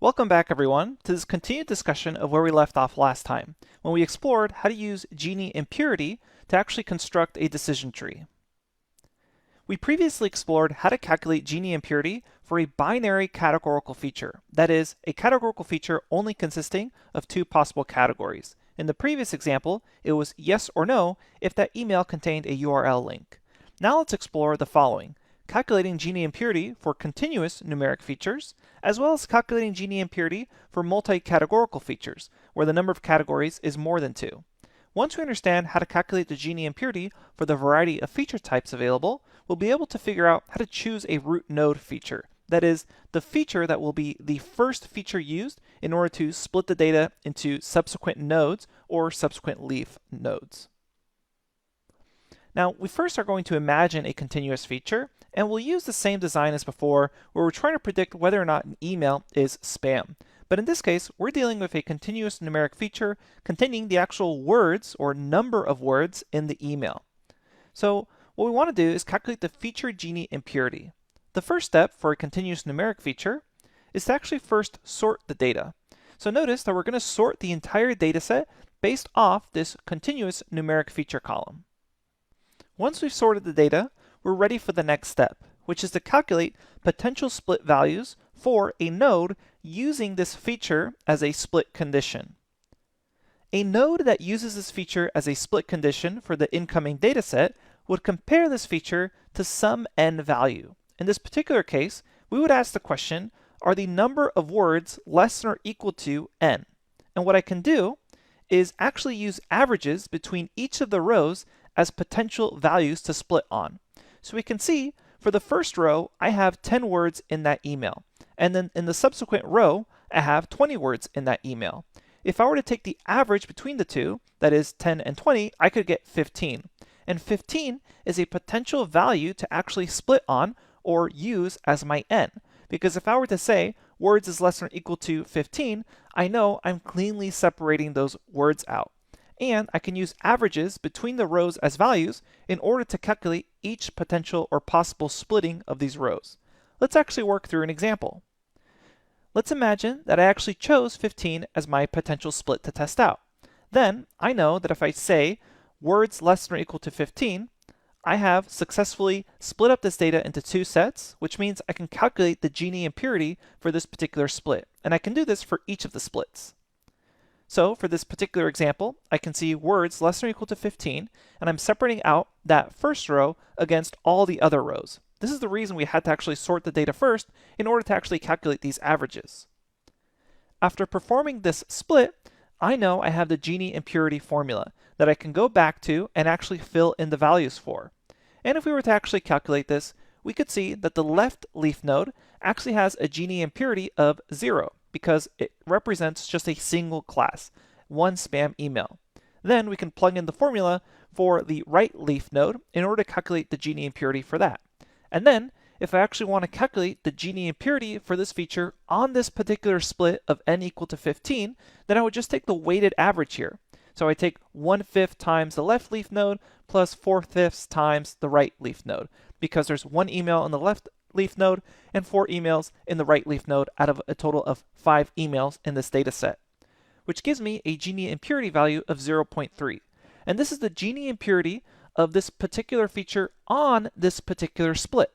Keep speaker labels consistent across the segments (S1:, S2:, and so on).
S1: Welcome back everyone to this continued discussion of where we left off last time, when we explored how to use Gini-impurity to actually construct a decision tree. We previously explored how to calculate Gini-impurity for a binary categorical feature, that is, a categorical feature only consisting of two possible categories. In the previous example, it was yes or no if that email contained a URL link. Now let's explore the following: calculating Gini-impurity for continuous numeric features, as well as calculating Gini-impurity for multi-categorical features, where the number of categories is more than 2. Once we understand how to calculate the Gini-impurity for the variety of feature types available, we'll be able to figure out how to choose a root node feature. That is, the feature that will be the first feature used in order to split the data into subsequent nodes or subsequent leaf nodes. Now, we first are going to imagine a continuous feature, and we'll use the same design as before, where we're trying to predict whether or not an email is spam. But in this case, we're dealing with a continuous numeric feature containing the actual words or number of words in the email. So what we want to do is calculate the feature Gini-impurity. The first step for a continuous numeric feature is to actually first sort the data. So notice that we're going to sort the entire data set based off this continuous numeric feature column. Once we've sorted the data, we're ready for the next step, which is to calculate potential split values for a node using this feature as a split condition. A node that uses this feature as a split condition for the incoming dataset would compare this feature to some n value. In this particular case, we would ask the question, are the number of words less than or equal to n? And what I can do is actually use averages between each of the rows as potential values to split on. So we can see for the first row, I have 10 words in that email. And then in the subsequent row, I have 20 words in that email. If I were to take the average between the two, that is 10 and 20, I could get 15. And 15 is a potential value to actually split on or use as my n. Because if I were to say words is less than or equal to 15, I know I'm cleanly separating those words out. And I can use averages between the rows as values in order to calculate each potential or possible splitting of these rows. Let's actually work through an example. Let's imagine that I actually chose 15 as my potential split to test out. Then I know that if I say words less than or equal to 15, I have successfully split up this data into two sets, which means I can calculate the Gini-impurity for this particular split. And I can do this for each of the splits. So for this particular example, I can see words less than or equal to 15, and I'm separating out that first row against all the other rows. This is the reason we had to actually sort the data first in order to actually calculate these averages. After performing this split, I know I have the Gini-impurity formula that I can go back to and actually fill in the values for. And if we were to actually calculate this, we could see that the left leaf node actually has a Gini-impurity of 0. Because it represents just a single class, one spam email. Then we can plug in the formula for the right leaf node in order to calculate the Gini-impurity for that. And then, if I actually want to calculate the Gini-impurity for this feature on this particular split of n equal to 15, then I would just take the weighted average here. So I take 1/5 times the left leaf node plus 4/5 times the right leaf node, because there's one email on the left leaf node and 4 emails in the right leaf node out of a total of 5 emails in this data set, which gives me a Gini-impurity value of 0.3. And this is the Gini-impurity of this particular feature on this particular split.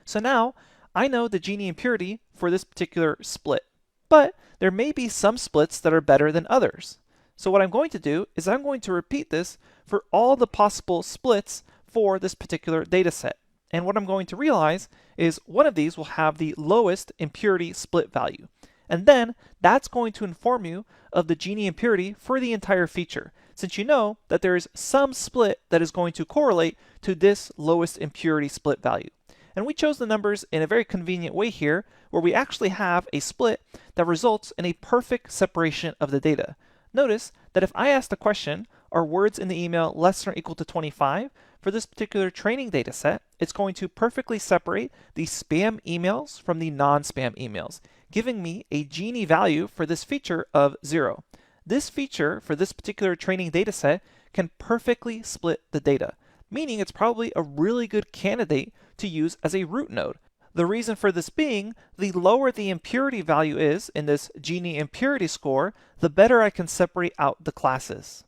S1: So now I know the Gini-impurity for this particular split, but there may be some splits that are better than others. So what I'm going to do is I'm going to repeat this for all the possible splits for this particular data set. And what I'm going to realize is one of these will have the lowest impurity split value. And then that's going to inform you of the Gini-impurity for the entire feature, since you know that there is some split that is going to correlate to this lowest impurity split value. And we chose the numbers in a very convenient way here, where we actually have a split that results in a perfect separation of the data. Notice that if I ask the question, are words in the email less than or equal to 25? For this particular training data set, it's going to perfectly separate the spam emails from the non-spam emails, giving me a Gini value for this feature of 0. This feature for this particular training data set can perfectly split the data, meaning it's probably a really good candidate to use as a root node. The reason for this being, the lower the impurity value is in this Gini impurity score, the better I can separate out the classes.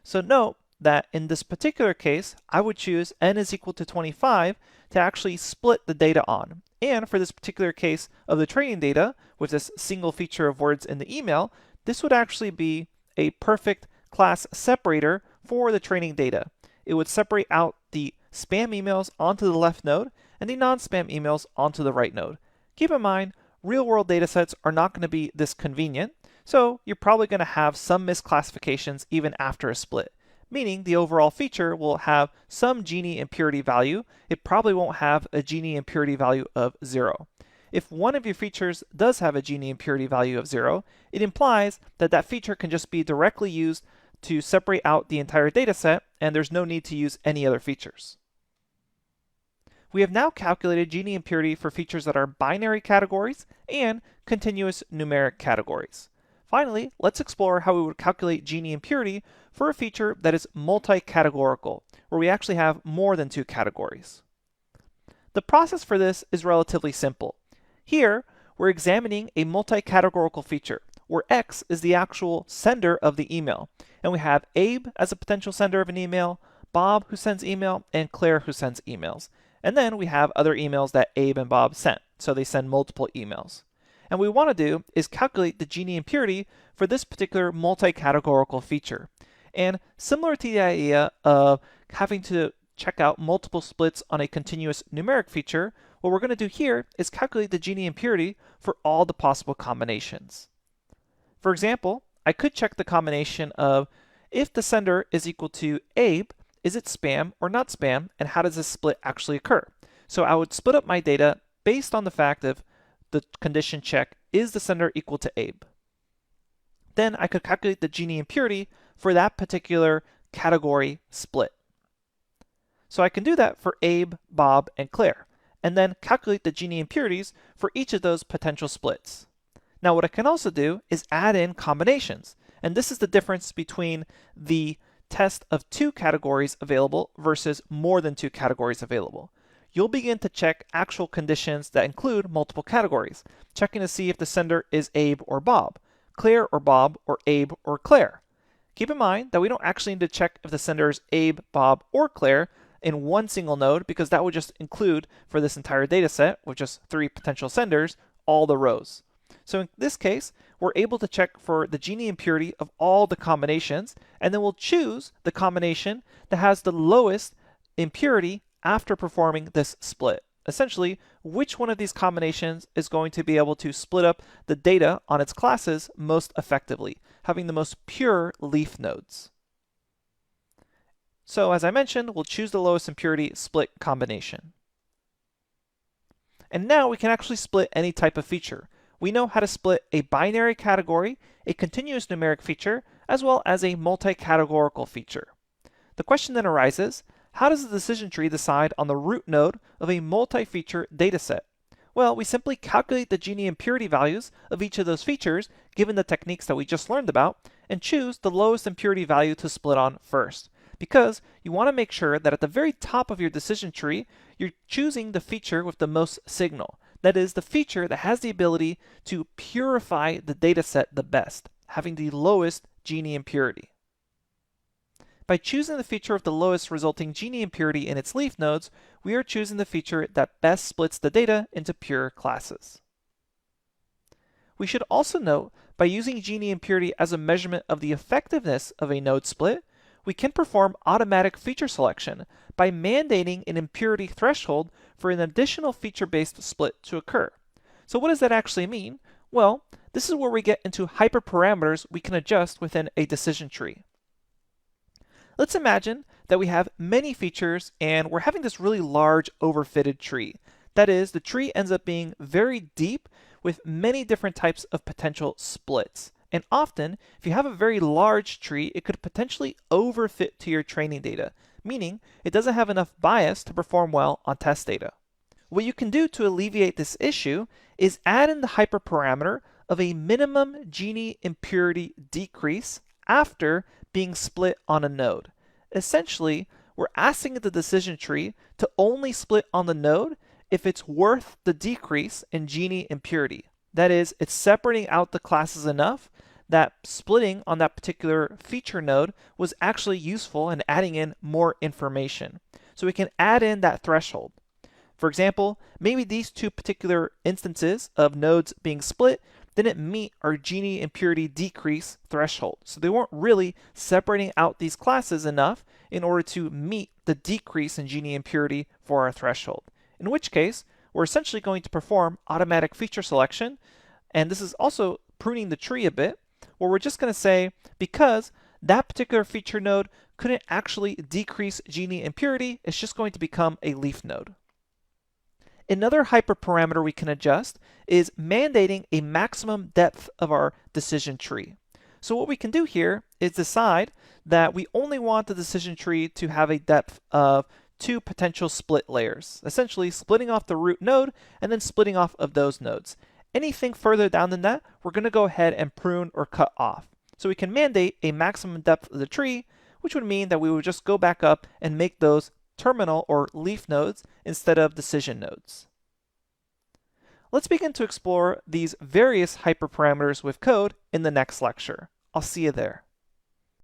S1: So note that in this particular case, I would choose n is equal to 25 to actually split the data on. And for this particular case of the training data, with this single feature of words in the email, this would actually be a perfect class separator for the training data. It would separate out the spam emails onto the left node and the non-spam emails onto the right node. Keep in mind, real-world datasets are not going to be this convenient, so you're probably going to have some misclassifications even after a split, meaning the overall feature will have some Gini impurity value. It probably won't have a Gini impurity value of 0. If one of your features does have a Gini impurity value of 0, it implies that that feature can just be directly used to separate out the entire dataset, and there's no need to use any other features. We have now calculated Gini impurity for features that are binary categories and continuous numeric categories. Finally, let's explore how we would calculate Gini impurity for a feature that is multi-categorical, where we actually have more than 2 categories. The process for this is relatively simple. Here, we're examining a multi-categorical feature, where X is the actual sender of the email, and we have Abe as a potential sender of an email, Bob who sends email, and Claire who sends emails. And then we have other emails that Abe and Bob sent, so they send multiple emails. And what we want to do is calculate the Gini impurity for this particular multi-categorical feature. And similar to the idea of having to check out multiple splits on a continuous numeric feature, what we're going to do here is calculate the Gini impurity for all the possible combinations. For example, I could check the combination of if the sender is equal to Abe, is it spam or not spam, and how does this split actually occur? So I would split up my data based on the fact of the condition check, is the sender equal to Abe? Then I could calculate the Gini impurity for that particular category split. So I can do that for Abe, Bob, and Claire, and then calculate the Gini impurities for each of those potential splits. Now what I can also do is add in combinations, and this is the difference between the test of 2 categories available versus more than 2 categories available. You'll begin to check actual conditions that include multiple categories, checking to see if the sender is Abe or Bob, Claire or Bob, or Abe or Claire. Keep in mind that we don't actually need to check if the sender is Abe, Bob, or Claire in one single node, because that would just include, for this entire data set with just 3 potential senders, all the rows. So in this case, we're able to check for the Gini impurity of all the combinations, and then we'll choose the combination that has the lowest impurity after performing this split. Essentially, which one of these combinations is going to be able to split up the data on its classes most effectively, having the most pure leaf nodes. So as I mentioned, we'll choose the lowest impurity split combination. And now we can actually split any type of feature. We know how to split a binary category, a continuous numeric feature, as well as a multi-categorical feature. The question then arises, how does the decision tree decide on the root node of a multi-feature dataset? Well, we simply calculate the Gini impurity values of each of those features, given the techniques that we just learned about, and choose the lowest impurity value to split on first. Because you want to make sure that at the very top of your decision tree, you're choosing the feature with the most signal. That is, the feature that has the ability to purify the dataset the best, having the lowest Gini impurity. By choosing the feature with the lowest resulting Gini impurity in its leaf nodes, we are choosing the feature that best splits the data into pure classes. We should also note, by using Gini impurity as a measurement of the effectiveness of a node split, we can perform automatic feature selection by mandating an impurity threshold for an additional feature-based split to occur. So what does that actually mean? Well, this is where we get into hyperparameters we can adjust within a decision tree. Let's imagine that we have many features and we're having this really large overfitted tree. That is, the tree ends up being very deep with many different types of potential splits. And often, if you have a very large tree, it could potentially overfit to your training data, meaning it doesn't have enough bias to perform well on test data. What you can do to alleviate this issue is add in the hyperparameter of a minimum Gini impurity decrease after being split on a node. Essentially, we're asking the decision tree to only split on the node if it's worth the decrease in Gini impurity. That is, it's separating out the classes enough that splitting on that particular feature node was actually useful and adding in more information. So we can add in that threshold. For example, maybe these two particular instances of nodes being split didn't meet our Gini impurity decrease threshold. So they weren't really separating out these classes enough in order to meet the decrease in Gini impurity for our threshold. In which case, we're essentially going to perform automatic feature selection. And this is also pruning the tree a bit, where we're just going to say, because that particular feature node couldn't actually decrease Gini impurity, it's just going to become a leaf node. Another hyperparameter we can adjust is mandating a maximum depth of our decision tree. So what we can do here is decide that we only want the decision tree to have a depth of 2 potential split layers, essentially splitting off the root node and then splitting off of those nodes. Anything further down than that, we're going to go ahead and prune or cut off. So we can mandate a maximum depth of the tree, which would mean that we would just go back up and make those terminal or leaf nodes instead of decision nodes. Let's begin to explore these various hyperparameters with code in the next lecture. I'll see you there.